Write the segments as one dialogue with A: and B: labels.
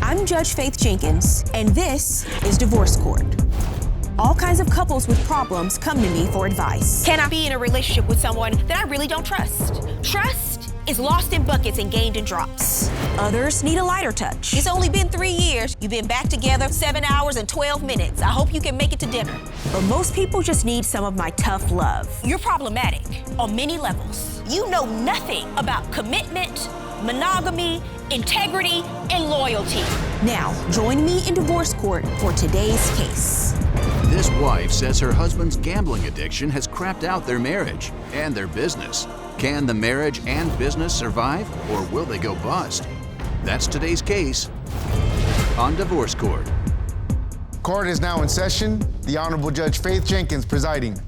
A: I'm Judge Faith Jenkins, and this is Divorce Court. All kinds of couples with problems come to me for advice.
B: Can I be in a relationship with someone that I really don't trust? Trust is lost in buckets and gained in drops.
A: Others need a lighter touch.
B: It's only been 3 years. You've been back together 7 hours and 12 minutes. I hope you can make it to dinner.
A: But most people just need some of my tough love.
B: You're problematic on many levels. You know nothing about commitment, monogamy, integrity, and loyalty.
A: Now, join me in Divorce Court for today's case.
C: This wife says her husband's gambling addiction has crapped out their marriage and their business. Can the marriage and business survive, or will they go bust? That's today's case on Divorce Court.
D: Court is now in session. The Honorable Judge Faith Jenkins presiding.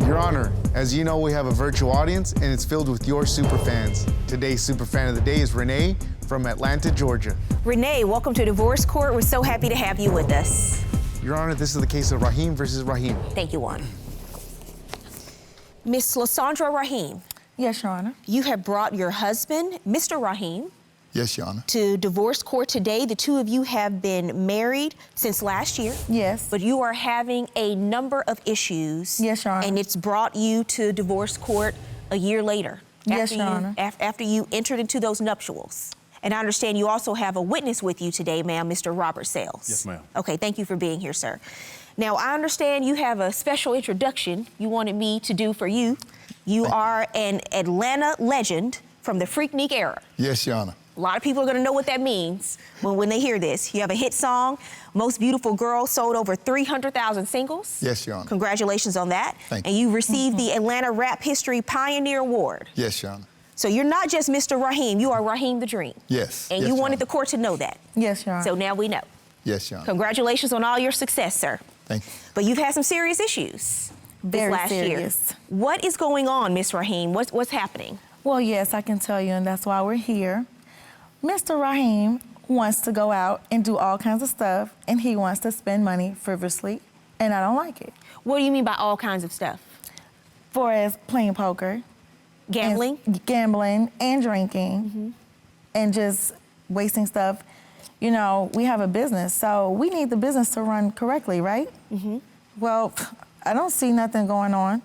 D: Your Honor, as you know, we have a virtual audience, and it's filled with your super fans. Today's super fan of the day is Renee from Atlanta, Georgia.
A: Renee, welcome to Divorce Court. We're so happy to have you with us.
D: Your Honor, this is the case of Raheem versus Raheem.
A: Thank you, Juan. Miss Lasandra Raheem.
E: Yes, Your Honor.
A: You have brought your husband, Mr. Raheem,
F: Yes, Your Honor.
A: to divorce court today. The two of you have been married since last year.
E: Yes.
A: But you are having a number of issues.
E: Yes, Your Honor.
A: And it's brought you to divorce court a year later.
E: Yes, Your Honor.
A: After you entered into those nuptials. And I understand you also have a witness with you today, ma'am, Mr. Robert Sales.
F: Yes, ma'am.
A: Okay, thank you for being here, sir. Now, I understand you have a special introduction you wanted me to do for you. You are an Atlanta legend from the Freaknik era.
F: Yes, Your Honor.
A: A lot of people are gonna know what that means when they hear this. You have a hit song, Most Beautiful Girl, sold over 300,000 singles.
F: Yes, Your Honor.
A: Congratulations on that.
F: Thank
A: And
F: you.
A: you received the Atlanta Rap History Pioneer Award.
F: Yes, Your Honor.
A: So you're not just Mr. Raheem, you are Raheem the Dream.
F: Yes.
A: And
F: Yes,
A: you
F: Your
A: wanted
F: Honor.
A: the court to know that.
E: Yes, Your Honor.
A: So now we know.
F: Yes, Your Honor.
A: Congratulations on all your success, sir.
F: Thank you.
A: But you've had some serious issues
E: Very
A: this last
E: serious.
A: year. What is going on, Miss Raheem? What's happening?
E: Well, yes, I can tell you, and that's why we're here. Mr. Raheem wants to go out and do all kinds of stuff, and he wants to spend money frivolously, and I don't like it.
A: What do you mean by all kinds of stuff?
E: For as playing poker.
A: Gambling?
E: And gambling and drinking, and just wasting stuff. You know, we have a business, so we need the business to run correctly, right? Well, I don't see nothing going on.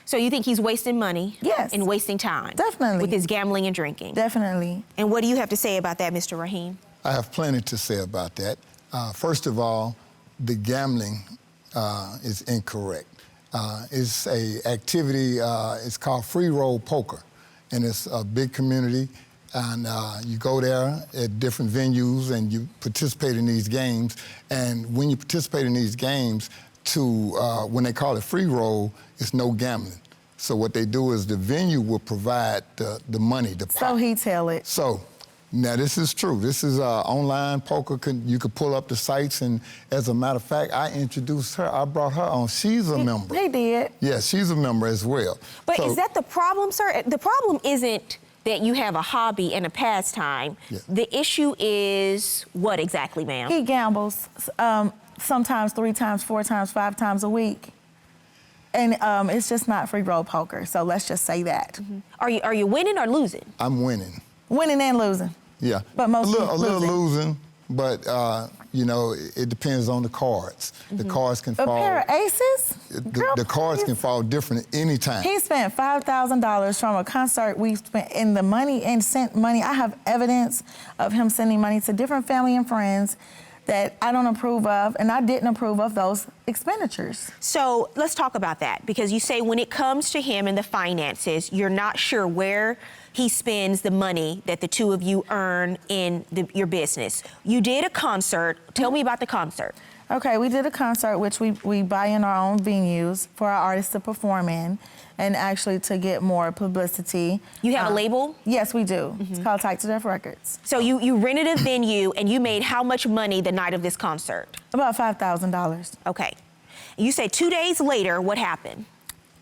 A: So you think he's wasting money?
E: Yes.
A: And wasting time?
E: Definitely.
A: With his gambling and drinking?
E: Definitely.
A: And what do you have to say about that, Mr. Raheem?
F: I have plenty to say about that. First of all, the gambling is incorrect. It's a activity, it's called free roll poker, and it's a big community, and you go there at different venues and you participate in these games, and when you participate in these games, when they call it free roll, it's no gambling. So what they do is the venue will provide the money, the pot.
E: So he tell it.
F: So, now this is true. This is online poker. You could pull up the sites, and as a matter of fact, I introduced her. I brought her on. She's a member.
E: He did.
F: Yeah, she's a member as well.
A: But
F: So-
A: is that the problem, sir? The problem isn't that you have a hobby and a pastime.
F: Yeah.
A: The issue is what exactly, ma'am?
E: He gambles sometimes 3 times, 4 times, 5 times a week. And it's just not free roll poker, so let's just say that.
A: Are you winning or losing?
F: I'm winning.
E: Winning and losing.
F: Yeah.
E: But mostly
F: a little
E: losing.
F: losing, but you know, it depends on the cards. The cards can
E: A
F: fall.
E: pair of aces? Girl,
F: The cards can fall different at any time.
E: He spent $5,000 from a concert we spent in the money and sent money. I have evidence of him sending money to different family and friends that I don't approve of, and I didn't approve of those expenditures.
A: So let's talk about that, because you say when it comes to him and the finances, you're not sure where he spends the money that the two of you earn in your business. You did a concert. Tell me about the concert.
E: Okay, we did a concert which we buy in our own venues for our artists to perform in, and actually to get more publicity.
A: You have a label?
E: Yes, we do. It's called Tight to Death Records.
A: So you rented a venue and you made how much money the night of this concert?
E: About $5,000.
A: Okay. You say 2 days later, what happened?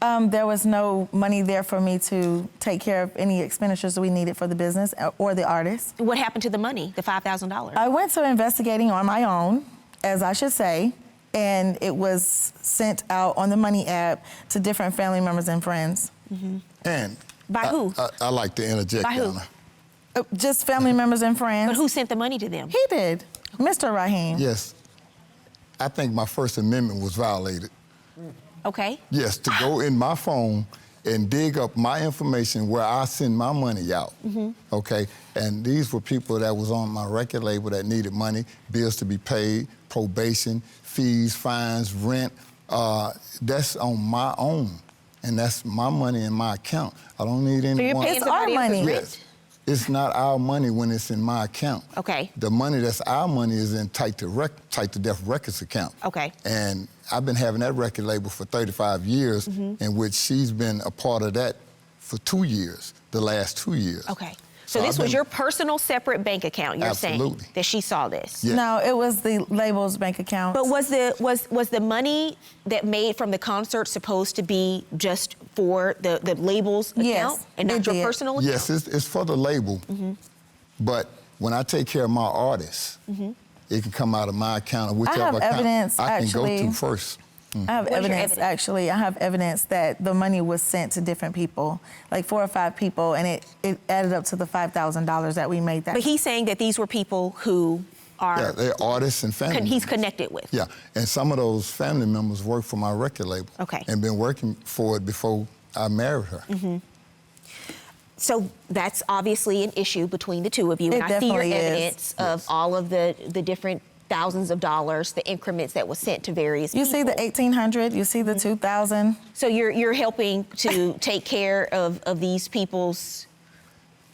E: There was no money there for me to take care of any expenditures that we needed for the business or the artist.
A: What happened to the money, the $5,000?
E: I went to investigating on my own, as I should say, and it was sent out on the Money app to different family members and friends.
F: And
A: By who?
F: I like to interject,
A: By who?
F: Anna.
E: Just family members and friends.
A: But who sent the money to them?
E: He did, Mr. Raheem.
F: Yes. I think my First Amendment was violated.
A: Okay.
F: Yes, to go in my phone and dig up my information where I send my money out, okay? And these were people that was on my record label that needed money, bills to be paid, probation, fees, fines, rent. That's on my own, and that's my money in my account. I don't need anyone.
A: So you're paying
E: It's our
A: somebody else's
E: money.
A: rent?
F: Yes. It's not our money when it's in my account.
A: Okay.
F: The money that's our money is in Tight to Death Records account.
A: Okay.
F: And I've been having that record label for 35 years, in which she's been a part of that for 2 years, the last 2 years.
A: Okay. So this
F: I've
A: was
F: been-
A: your personal separate bank account, you're
F: Absolutely.
A: saying, that she saw this?
F: Yeah.
E: No, it was the label's bank account.
A: But was the money that made from the concert supposed to be just for the label's account?
E: Yes,
A: And not
E: it
A: your
E: did.
A: personal account?
F: Yes, it's for the label, but when I take care of my artists, it can come out of my account or whichever
E: have
F: account
E: evidence,
F: I can
E: actually.
F: go to first.
E: I have
A: What is your
E: evidence,
A: evidence?
E: actually. I have evidence that the money was sent to different people, like 4 or 5 people, and it added up to the $5,000 that we made that.
A: But he's saying that these were people who are
F: Yeah, they're artists and family
A: he's
F: members.
A: connected with.
F: Yeah, and some of those family members work for my record label.
A: Okay.
F: And been working for it before I married her.
A: So that's obviously an issue between the two of you.
E: It
A: And I see your
E: definitely is.
A: evidence of all of the different thousands of dollars, the increments that was sent to various
E: You
A: people.
E: see the 1,800, you see the 2,000.
A: So you're helping to take care of these people's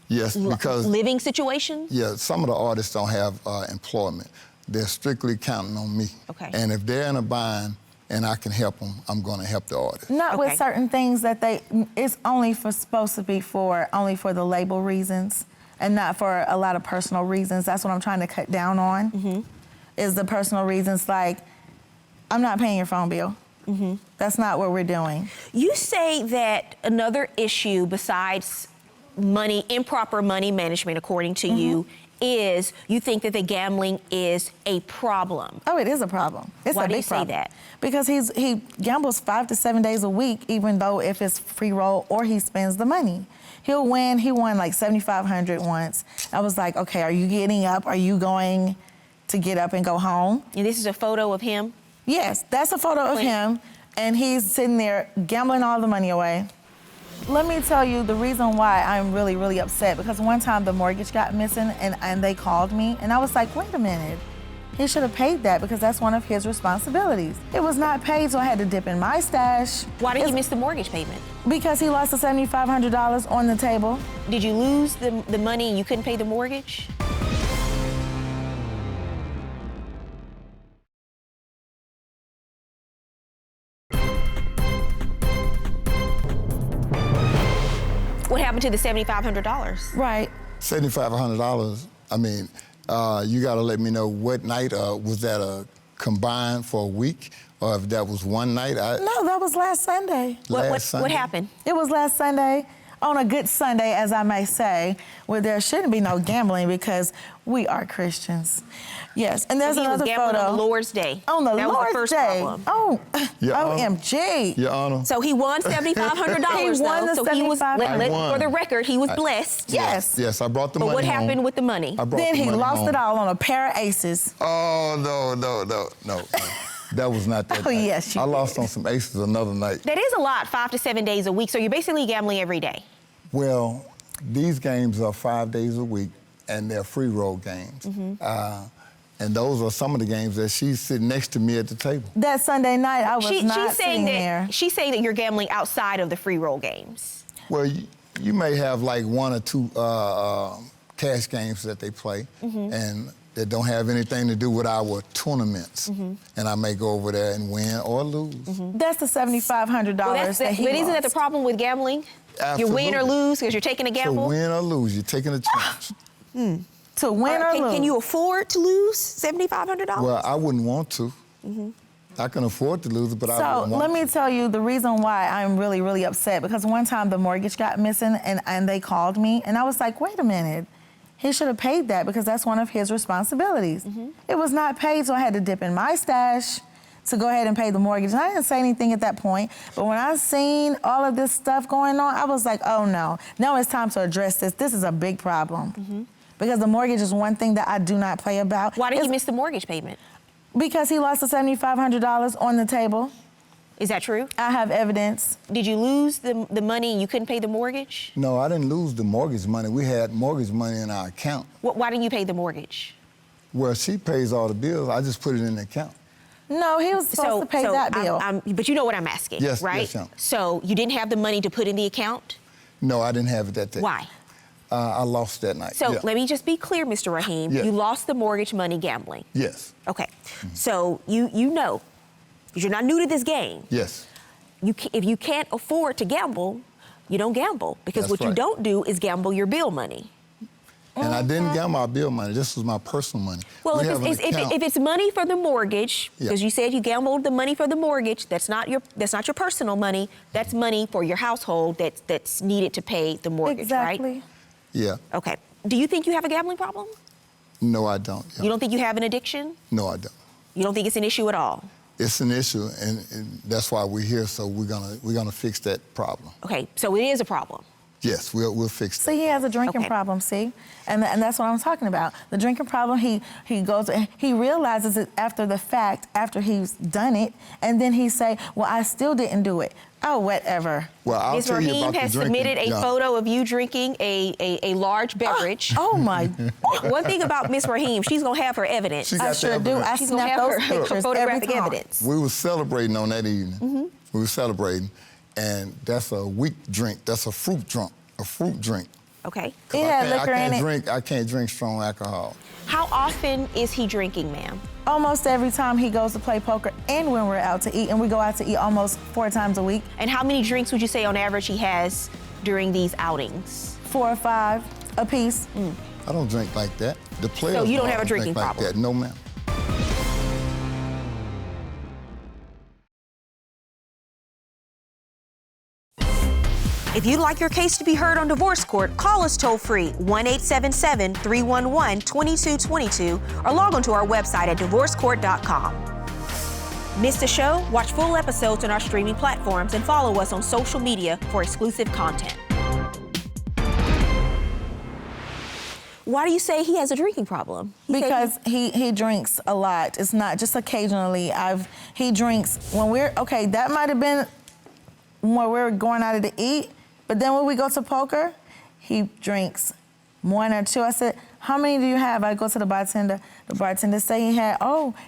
F: Yes, because
A: living situations?
F: yeah, some of the artists don't have employment. They're strictly counting on me.
A: Okay.
F: And if they're in a bind and I can help them, I'm going to help the artist.
E: Not
A: Okay.
E: with certain things that it's only supposed to be only for the label reasons and not for a lot of personal reasons. That's what I'm trying to cut down on, is the personal reasons, like, I'm not paying your phone bill. That's not what we're doing.
A: You say that another issue besides improper money management, according to you, is you think that the gambling is a problem.
E: Oh, it is a problem. It's
A: Why
E: a
A: do
E: big
A: you say
E: problem.
A: that?
E: Because he gambles 5 to 7 days a week, even though if it's free roll or he spends the money. He'll win. He won like $7,500 once. I was like, okay, are you getting up? Are you going to get up and go home?
A: And this is a photo of him?
E: Yes, that's a photo of
A: Wait.
E: him, and he's sitting there gambling all the money away. Let me tell you the reason why I'm really, really upset, because one time the mortgage got missing and they called me, and I was like, wait a minute. He should have paid that because that's one of his responsibilities. It was not paid, so I had to dip in my stash.
A: Why did he miss the mortgage payment?
E: Because he lost the $7,500 on the table.
A: Did you lose the money and you couldn't pay the mortgage? What happened to the $7,500?
E: Right.
F: $7,500, I mean, you got to let me know what night, was that combined for a week? Or if that was one night?
E: No, that was last Sunday.
A: What
F: Sunday?
A: happened?
E: It was last Sunday, on a good Sunday, as I may say, where there shouldn't be no gambling because we are Christians. Yes, and there's
A: So he was
E: another
A: gambling
E: photo.
A: on the Lord's Day.
E: On the
A: That was
E: Lord's
A: the first
E: Day.
A: problem.
E: Oh,
F: Your Honor.
E: OMG.
F: Your Honor.
A: So he won $7,500
E: He won
A: though.
E: the
A: So he was,
E: $7,500.
F: I won.
A: for the record, he was blessed.
E: Yes.
F: Yes, I brought the money
A: But what
F: home.
A: happened with the money?
F: I brought
E: Then
F: the
E: he
F: money
E: lost
F: home.
E: it all on a pair of aces.
F: Oh, no. That was not that
E: Oh,
F: night.
E: yes, you
F: I lost
E: did.
F: on some aces another night.
A: That is a lot, 5 to 7 days a week. So you're basically gambling every day.
F: Well, these games are 5 days a week, and they're free roll games. And those are some of the games that she's sitting next to me at the table.
E: That Sunday night, I was
A: She's
E: not
A: saying
E: sitting there.
A: she's saying that you're gambling outside of the free roll games.
F: Well, you may have like 1 or 2 cash games that they play, and that don't have anything to do with our tournaments. And I may go over there and win or lose.
E: That's the $7,500
A: Well, that's
E: that he
A: but isn't that the
E: lost.
A: problem with gambling? You win or
F: Absolutely.
A: lose because you're taking a
F: So
A: gamble.
F: win or lose, you're taking a chance.
E: To win or lose.
A: Can you afford to lose $7,500?
F: Well, I wouldn't want to. I can afford to lose it, but I
E: So
F: wouldn't want
E: let me tell you the reason why I'm really, really upset, because one time the mortgage got missing and they called me and I was like, wait a minute. He should have paid that because that's one of his responsibilities. It was not paid, so I had to dip in my stash to go ahead and pay the mortgage. And I didn't say anything at that point, but when I seen all of this stuff going on, I was like, oh no, now it's time to address this. This is a big problem. Because the mortgage is one thing that I do not play about.
A: Why did he miss the mortgage payment?
E: Because he lost the $7,500 on the table.
A: Is that true?
E: I have evidence.
A: Did you lose the money and you couldn't pay the mortgage?
F: No, I didn't lose the mortgage money. We had mortgage money in our account.
A: Why didn't you pay the mortgage?
F: Well, she pays all the bills. I just put it in the account.
E: No, he was supposed to pay that bill.
A: But you know what I'm asking,
F: Yes,
A: right?
F: yes, ma'am.
A: So you didn't have the money to put in the account?
F: No, I didn't have it that day.
A: Why?
F: I lost that night.
A: So
F: yeah.
A: let me just be clear, Mr. Raheem.
F: Yes.
A: You lost the mortgage money gambling.
F: Yes.
A: Okay. So you know, because you're not new to this game.
F: Yes.
A: If you can't afford to gamble, you don't gamble. Because
F: That's
A: what you
F: right.
A: don't do is gamble your bill money.
F: And I didn't get my bill money. This was my personal money.
A: Well,
F: We have an
A: if
F: account.
A: it's money for the mortgage,
F: Yeah.
A: because you said you gambled the money for the mortgage, that's not your personal money. That's money for your household that's needed to pay the mortgage, right?
E: Exactly.
F: Yeah.
A: Okay. Do you think you have a gambling problem?
F: No, I don't. Yeah.
A: You don't think you have an addiction?
F: No, I don't.
A: You don't think it's an issue at all?
F: It's an issue, and that's why we're here. So we're gonna fix that problem.
A: Okay, so it is a problem.
F: Yes, we'll fix that.
E: See, he has a drinking
A: Okay.
E: problem, see? And that's what I'm talking about. The drinking problem, he realizes it after the fact, after he's done it, and then he say, well, I still didn't do it. Oh, whatever.
F: Well, I'll
A: Ms.
F: tell you
A: Raheem
F: about the
A: has
F: drinking.
A: submitted a
F: Yeah.
A: photo of you drinking a large beverage.
E: Oh, my.
A: One thing about Ms. Raheem, she's gonna have her evidence.
F: She
E: I
F: got
E: sure
F: the
E: do.
F: evidence.
E: I
A: She's gonna
E: snap
A: have
E: those
A: her
E: pictures
A: photographic
E: every time.
A: evidence.
F: We were celebrating on that evening. We were celebrating, and that's a weak drink. That's a fruit drink. A fruit drink.
A: Okay.
E: It had liquor in it.
F: I can't drink strong alcohol.
A: How often is he drinking, ma'am?
E: Almost every time he goes to play poker and when we're out to eat, and we go out to eat almost 4 times a week.
A: And how many drinks would you say on average he has during these outings?
E: 4 or 5 a piece.
F: I don't drink like that. The players
A: So you don't
F: know
A: have
F: I
A: a drinking
F: drink like
A: problem?
F: that. No, ma'am.
A: If you'd like your case to be heard on divorce court, call us toll-free 1-877-311-2222 or log on to our website at divorcecourt.com. Miss the show? Watch full episodes on our streaming platforms and follow us on social media for exclusive content. Why do you say he has a drinking problem?
E: Because he drinks a lot. It's not just occasionally. He drinks when that might have been when we're going out to eat, but then when we go to poker, he drinks 1 or 2. I said, how many do you have? I go to the bartender. The bartender say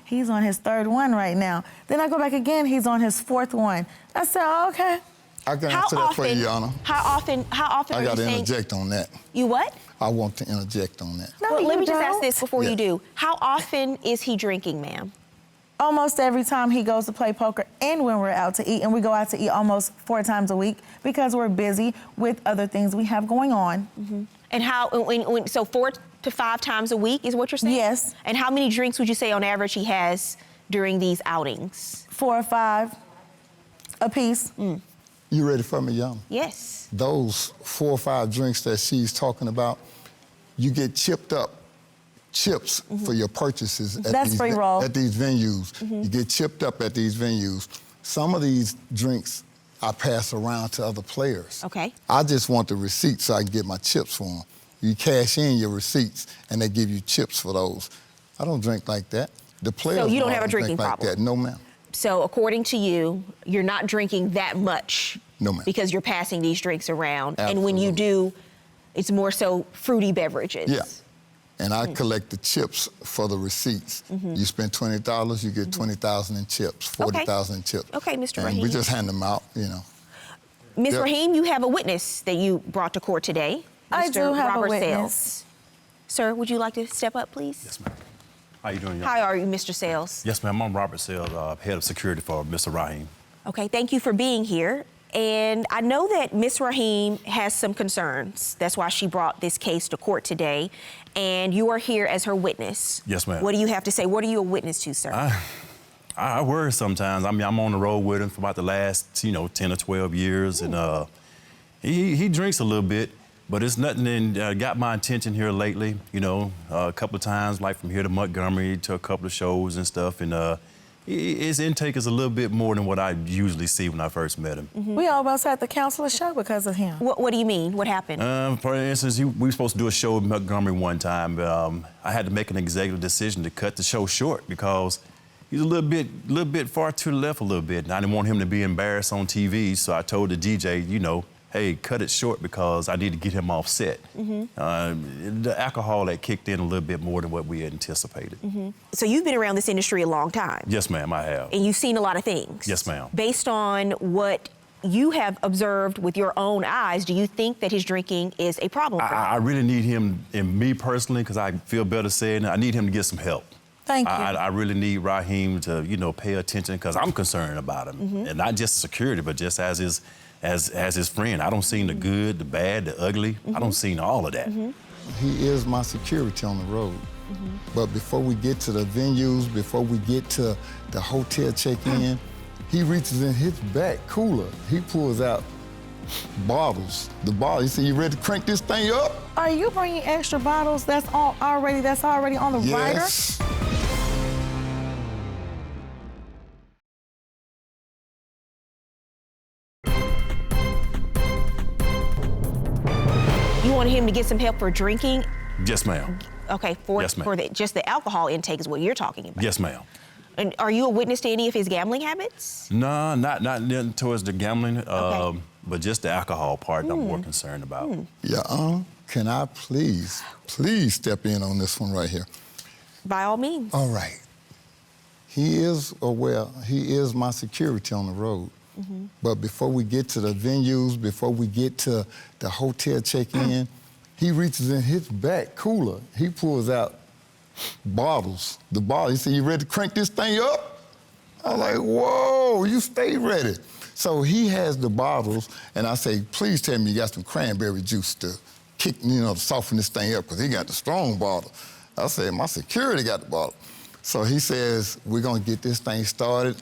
E: he's on his 3rd one right now. Then I go back again, he's on his 4th one. I said, oh, okay.
F: I can answer that for you, Your Honor.
A: How often
F: I
A: are you
F: got to
A: saying?
F: interject on that.
A: You what?
F: I want to interject on that.
E: No,
A: Well, let
E: you
A: me just ask
E: don't.
A: this before
F: Yeah.
A: you do. How often is he drinking, ma'am?
E: Almost every time he goes to play poker and when we're out to eat, and we go out to eat almost 4 times a week because we're busy with other things we have going on.
A: And so 4 to 5 times a week is what you're saying?
E: Yes.
A: And how many drinks would you say on average he has during these outings?
E: 4 or 5 a piece.
F: You ready for me, Your Honor?
A: Yes.
F: Those 4 or 5 drinks that she's talking about, you get chips for your purchases at
E: That's free roll.
F: at these venues. You get chipped up at these venues. Some of these drinks I pass around to other players.
A: Okay.
F: I just want the receipts so I can get my chips for them. You cash in your receipts and they give you chips for those. I don't drink like that. The players
A: you don't
F: know
A: have
F: I
A: a drinking
F: drink like
A: problem?
F: that. No, ma'am.
A: So according to you, you're not drinking that much.
F: No, ma'am.
A: Because you're passing these drinks around. And when you
F: Absolutely.
A: do, it's more so fruity beverages.
F: Yeah. And I collect the chips for the receipts. You spend $20, you get 20,000 in chips, 40,000 in chips.
A: Okay, Mr.
F: And
A: Raheem.
F: we just hand them out, you know.
A: Ms.
F: Yep.
A: Raheem, you have a witness that you brought to court today.
E: I
A: Mr.
E: do have a
A: Robert
E: witness.
A: Sales. Sir, would you like to step up, please?
G: Yes, ma'am. How you doing, Your
A: How
G: Honor?
A: are you, Mr. Sales?
G: Yes, ma'am. I'm Robert Sales, head of security for Mr. Raheem.
A: Okay, thank you for being here. And I know that Ms. Raheem has some concerns. That's why she brought this case to court today. And you are here as her witness.
G: Yes, ma'am.
A: What do you have to say? What are you a witness to, sir?
G: I worry sometimes. I mean, I'm on the road with him for about the last, 10 or 12 years, and he drinks a little bit, but it's nothing that got my attention here lately. A couple of times, like from here to Montgomery, to a couple of shows and stuff, and his intake is a little bit more than what I usually see when I first met him.
E: We almost had to cancel a show because of him.
A: What do you mean? What happened?
G: For instance, we were supposed to do a show in Montgomery one time. I had to make an executive decision to cut the show short because he's a little bit far to the left a little bit. And I didn't want him to be embarrassed on TV, so I told the DJ, you know, hey, cut it short because I need to get him off set. The alcohol that kicked in a little bit more than what we had anticipated.
A: So you've been around this industry a long time.
G: Yes, ma'am, I have.
A: And you've seen a lot of things.
G: Yes, ma'am.
A: Based on what you have observed with your own eyes, do you think that his drinking is a problem for him?
G: I really need him, and me personally, because I feel better saying it, I need him to get some help.
E: Thank you.
G: I really need Raheem to, you know, pay attention because I'm concerned about him. And not just security, but just as his friend. I don't see the good, the bad, the ugly. I don't see all of that.
F: He is my security on the road. But before we get to the venues, before we get to the hotel check-in, he reaches in his back cooler. He pulls out bottles. The bottle. He said, "You ready to crank this thing up?"
E: Are you bringing extra bottles that's already on the rider?
F: Yes.
A: You want him to get some help for drinking?
G: Yes, ma'am.
A: Okay,
G: Yes, ma'am.
A: just the alcohol intake is what you're talking about.
G: Yes, ma'am.
A: And are you a witness to any of his gambling habits?
G: No, not towards the gambling, but just the alcohol part that I'm more concerned about.
F: Yeah, can I please step in on this one right here?
A: By all means.
F: All right. He is my security on the road. But before we get to the venues, before we get to the hotel check-in, he reaches in his back cooler. He pulls out bottles. The bottle. He said, "You ready to crank this thing up?" I'm like, "Whoa, you stay ready." So he has the bottles, and I say, "Please tell me you got some cranberry juice to kick, you know, to soften this thing up, because he got the strong bottle." I said, "My security got the bottle." So he says, "We're gonna get this thing started.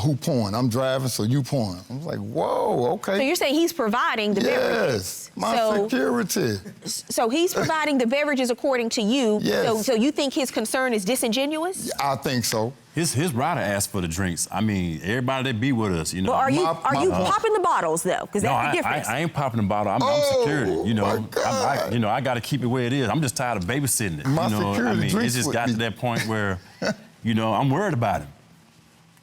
F: Who pouring? I'm driving, so you pouring." I was like, "Whoa, okay."
A: So you're saying he's providing the beverages?
F: Yes, my security.
A: So he's providing the beverages according to you.
F: Yes.
A: So you think his concern is disingenuous?
F: I think so.
G: His rider asked for the drinks. I mean, everybody that be with us, you know.
A: Well, are you
F: my-
A: popping the bottles though? Because that's the difference.
G: I ain't popping the bottle. I'm security. You know,
F: my God.
G: I got to keep it where it is. I'm just tired of babysitting it.
F: My
G: you know,
F: security
G: I mean, it
F: drinks
G: just
F: with
G: got
F: me.
G: to that point where, you know, I'm worried about him,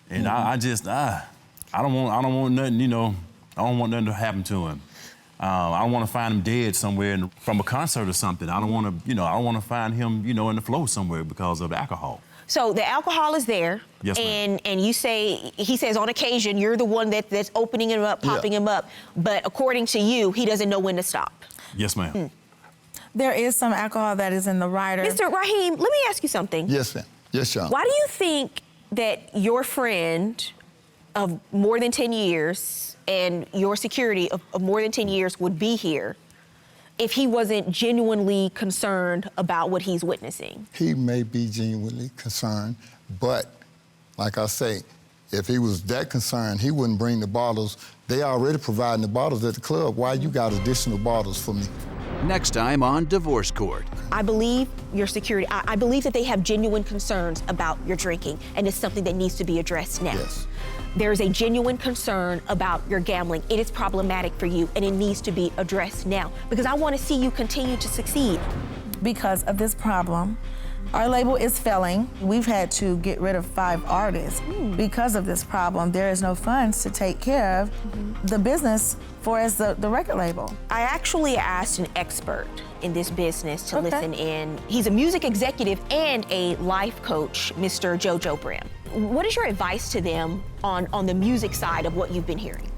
G: and I don't want nothing. You know, I don't want nothing to happen to him. I don't want to find him dead somewhere from a concert or something. I don't want to, you know, I don't want to find him, you know, in the flow somewhere because of alcohol.
A: So the alcohol is there,
G: Yes, ma'am.
A: and he says on occasion you're the one that's opening him up, popping him up, but according to you, he doesn't know when to stop.
G: Yes, ma'am.
E: There is some alcohol that is in the rider.
A: Mr. Raheem, let me ask you something.
F: Yes, ma'am. Yes, Sean.
A: Why do you think that your friend of more than 10 years and your security of more than 10 years would be here if he wasn't genuinely concerned about what he's witnessing?
F: He may be genuinely concerned, but like I say, if he was that concerned, he wouldn't bring the bottles. They already providing the bottles at the club. Why you got additional bottles for me?
C: Next time on Divorce Court.
A: I believe your security, I believe that they have genuine concerns about your drinking, and it's something that needs to be addressed now.
F: Yes.
A: There's a genuine concern about your gambling. It is problematic for you, and it needs to be addressed now, because I want to see you continue to succeed.
E: Because of this problem, our label is failing. We've had to get rid of 5 artists because of this problem. There is no funds to take care of the business for as the record label.
A: I actually asked an expert in this business to
E: Okay.
A: listen in. He's a music executive and a life coach, Mr. JoJo Brim. What is your advice to them on the music side of what you've been hearing?